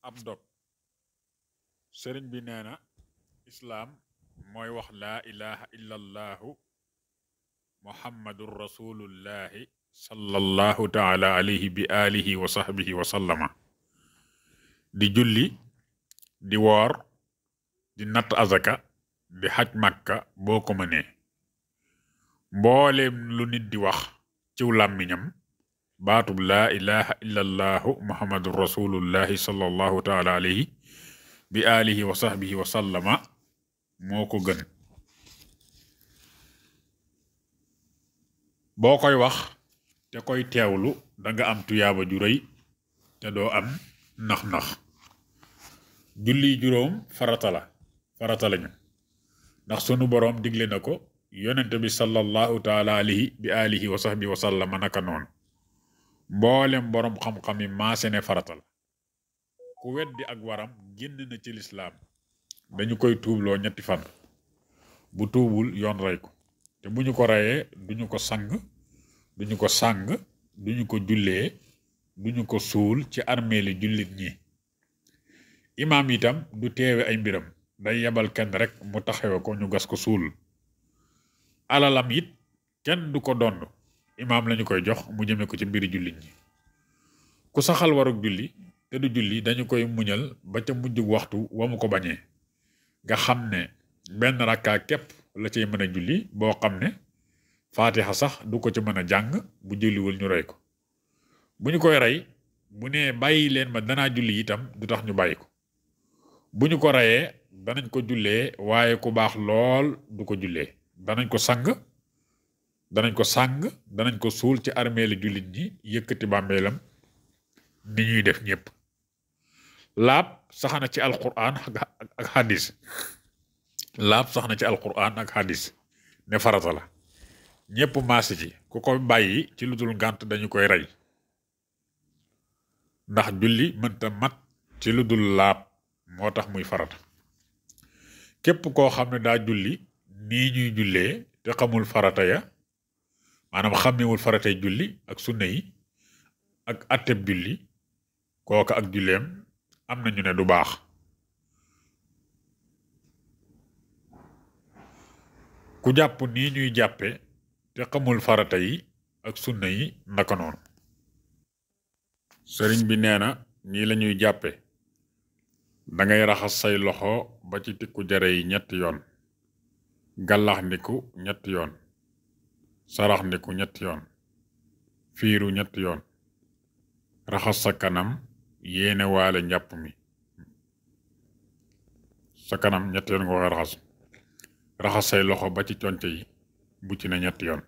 ab dog sëriñ bi nee na islaam mooy wax laa ilaha illa allahu muhammadun rasulullahi sallallahu taala alayhi bi alihi wa sahbihi wa sallama di julli di woor di natt azaka di xaj màkka boo ko mënee mbooleem lu nit di wax ciw làmmiñam baatub laa ilaha illa allahu muhammadun rasulullahi sallallahu taala alayhi bi alihi wa sahbihi wa sallama moo ko gën boo koy wax te koy teewlu danga am tuyaaba ju rëy te doo am nax-nax julli juróom farata lañu ndax sunu boroom digle na ko yonente bi sallallahu taala alayhi bi alihi wa sahbihi wa sallama naka noonu mboolem boroom xam-xam yi maase ne farata la ku weddi ak waram génn na ci lislaam dañu koy tuubloo 3 fan bu tuubul yoon rey ko te bu ñu ko reyee duñu ko sang duñu ko sàng duñu ko jullee duñu ko suul ci armeeli jullit ñi imaam itam du teewe ay mbiram day yebal kenn rek mu taxawe ko ñu gas ko suul alalam it kenn du ko dond imaam lañu koy jox mu jëme ko ci mbiri jullit ñi ku saxal warug julli te du julli dañu koy muñal ba ca mujjug waxtu wa mu ko bañee nga xam ne benn rakkaa képp la cay mën a julli boo xam ne faatixa sax du ko ci mën a jàng bu julliwul ñu rey ko bu ñu koy rey bu nee bàyyi leen ma danaa julli itam du tax ñu bàyyi ko bu ñu ko reyee danañ ko jullee waaye ku baax lool du ko jullee danañ ko sàng danañ ko suul ci armeeli jullit ñi yëkkati bàmmeelam ni ñuy def ñépp laab sax na ci alquran ak hadis ne farata la ñépp maasi ci ku ko bàyyi ci lu dul ngànt dañu koy rey ndax julli mënta mat ci lu dul laab moo tax muy farata képp koo xam ne daa julli nii ñuy jullee te xamul farata ya maanaam xàmmewul faratay julli ak sunna yi ak atteb julli kooka ak julleem am nañu ne du baax ku jàpp nii ñuy jàppe te xamul farata yi ak sunna yi naka noonu sëriñ bi nee na nii lañuy jàppe dangay raxas say loxo ba ci tikku jare yi 3 yoon gàllax ndiku 3 yoon sarax ndiku 3 yoon fiiru 3 yoon raxas sa kanam yéene waale njàpp mi sa kanam 3 yoon nga koy raxas say loxo ba ci conce yi bu ci ne 3 yoon